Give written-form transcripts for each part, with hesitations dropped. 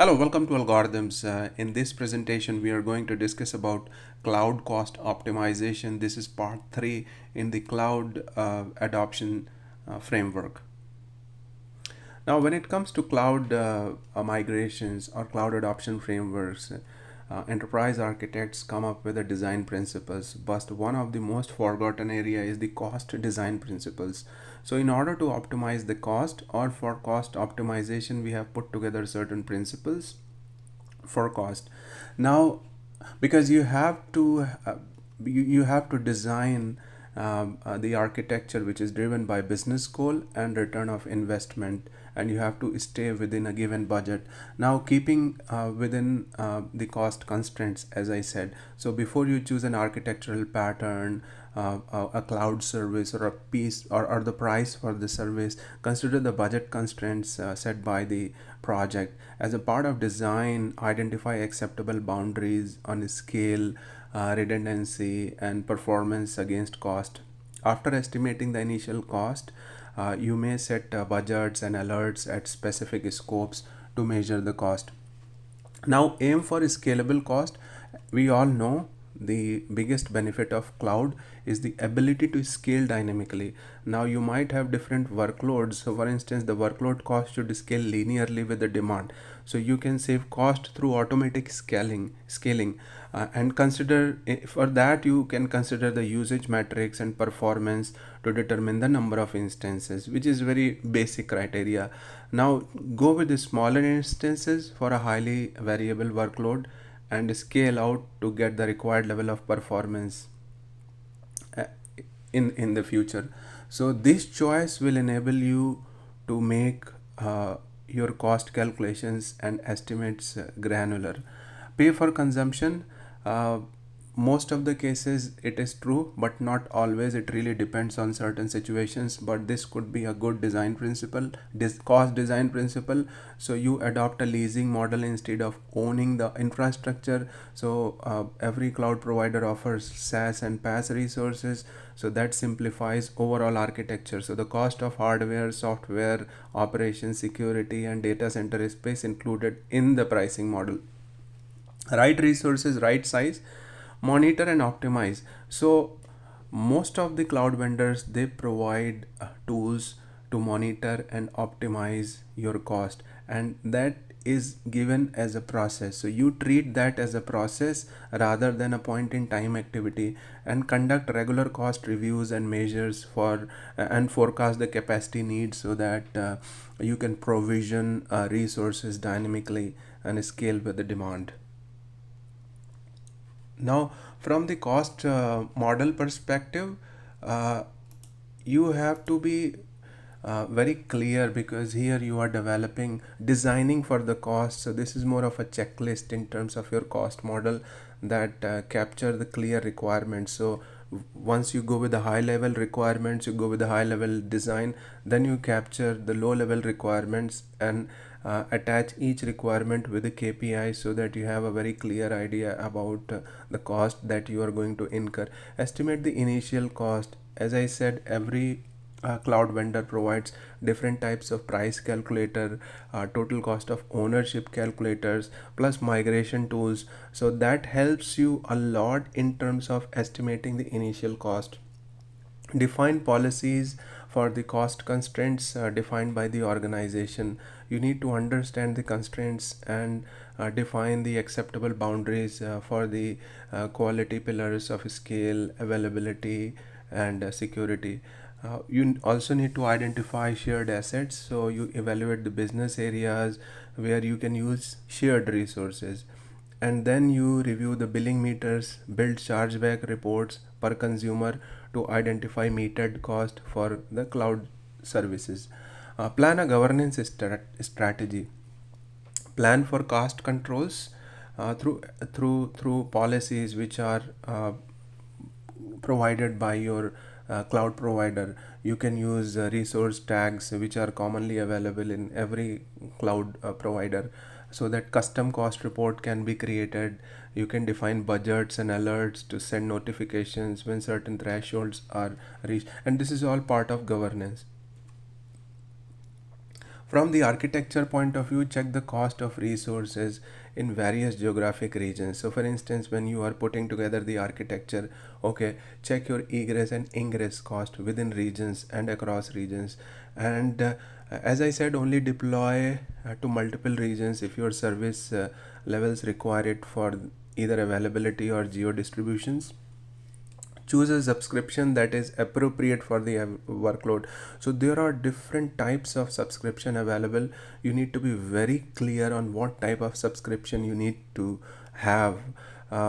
Hello, welcome to Algorithms. In this presentation, we are going to discuss about cloud cost optimization. This is part 3 in the cloud adoption framework. Now, when it comes to cloud migrations or cloud adoption frameworks, enterprise architects come up with the design principles, but one of the most forgotten area is the cost design principles. So in order to optimize the cost or for cost optimization, we have put together certain principles for cost. Now, because you have to design the architecture which is driven by business goal and return of investment, and you have to stay within a given budget. Now, keeping within the cost constraints, as I said. So before you choose an architectural pattern, a cloud service or a piece, or the price for the service, consider the budget constraints set by the project. As a part of design, identify acceptable boundaries on scale, redundancy, and performance against cost. After estimating the initial cost, you may set budgets and alerts at specific scopes to measure the cost. Now, aim for scalable cost. We all know the biggest benefit of cloud is the ability to scale dynamically. Now, you might have different workloads. So, for instance, the workload cost should scale linearly with the demand. So, you can save cost through automatic scaling, and consider for that you can consider the usage metrics and performance to determine the number of instances, which is very basic criteria. Now go with the smaller instances for a highly variable workload and scale out to get the required level of performance uh, in the future. So this choice will enable you to make your cost calculations and estimates granular. Pay for consumption. uh, most of the cases it is true, but not always. It really depends on certain situations, but this could be a good design principle, this cost design principle. So you adopt a leasing model instead of owning the infrastructure. So every cloud provider offers SaaS and PaaS resources, so that simplifies overall architecture. So the cost of hardware, software, operation, security, and data center space included in the pricing model. Right resources, right size, monitor and optimize. So most of the cloud vendors, they provide tools to monitor and optimize your cost, and that is given as a process. So you treat that as a process rather than a point in time activity, and conduct regular cost reviews and measures for and forecast the capacity needs, so that you can provision resources dynamically and scale with the demand. Now, from the cost model perspective, uh, you have to be very clear, because here you are designing for the cost. So this is more of a checklist in terms of your cost model that capture the clear requirements. So once you go with the high level requirements, you go with the high level design, then you capture the low level requirements and attach each requirement with a KPI, so that you have a very clear idea about the cost that you are going to incur. Estimate the initial cost. As I said, every cloud vendor provides different types of price calculator, total cost of ownership calculators, plus migration tools. So that helps you a lot in terms of estimating the initial cost. Define policies for the cost constraints defined by the organization. You need to understand the constraints and define the acceptable boundaries for the quality pillars of scale, availability, and security. You also need to identify shared assets, so you evaluate the business areas where you can use shared resources, and then you review the billing meters, build chargeback reports per consumer to identify metered cost for the cloud services. Plan a governance strategy. Plan for cost controls through policies which are provided by your cloud provider. You can use resource tags which are commonly available in every cloud provider, so that custom cost report can be created. You can define budgets and alerts to send notifications when certain thresholds are reached, and this is all part of governance. From the architecture point of view, check the cost of resources in various geographic regions. So for instance, when you are putting together the architecture, okay, check your egress and ingress cost within regions and across regions. And as I said, only deploy to multiple regions if your service levels require it for either availability or geo distributions. Choose a subscription that is appropriate for the workload. So there are different types of subscription available. You need to be very clear on what type of subscription you need to have.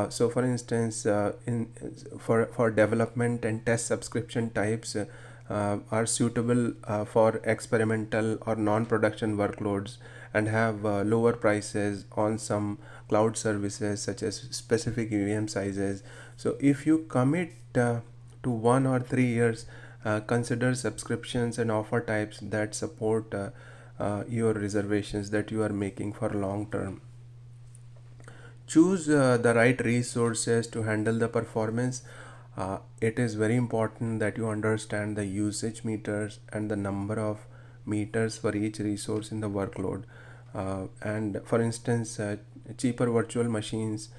So for instance, in for development and test subscription types are suitable for experimental or non-production workloads, and have lower prices on some cloud services such as specific EVM sizes. So if you commit to 1 or 3 years, consider subscriptions and offer types that support your reservations that you are making for long term. Choose the right resources to handle the performance. It is very important that you understand the usage meters and the number of meters for each resource in the workload. And for instance, cheaper virtual machines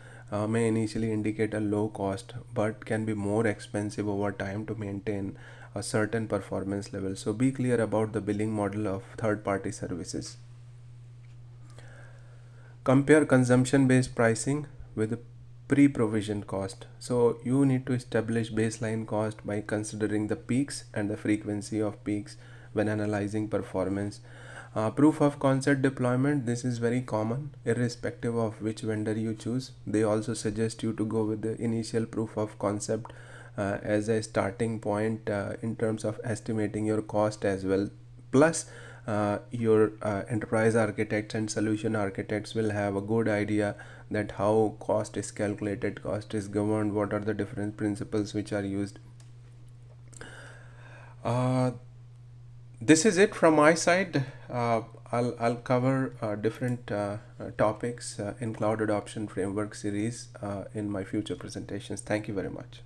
may initially indicate a low cost but can be more expensive over time to maintain a certain performance level. So be clear about the billing model of third party services. Compare consumption based pricing with pre provision cost. So you need to establish baseline cost by considering the peaks and the frequency of peaks when analyzing performance. Proof of concept deployment, this is very common irrespective of which vendor you choose. They also suggest you to go with the initial proof of concept as a starting point in terms of estimating your cost as well. Plus, your enterprise architects and solution architects will have a good idea that how cost is calculated, cost is governed, what are the different principles which are used. uh, this is it from my side. I'll cover different topics in cloud adoption framework series in my future presentations. Thank you very much.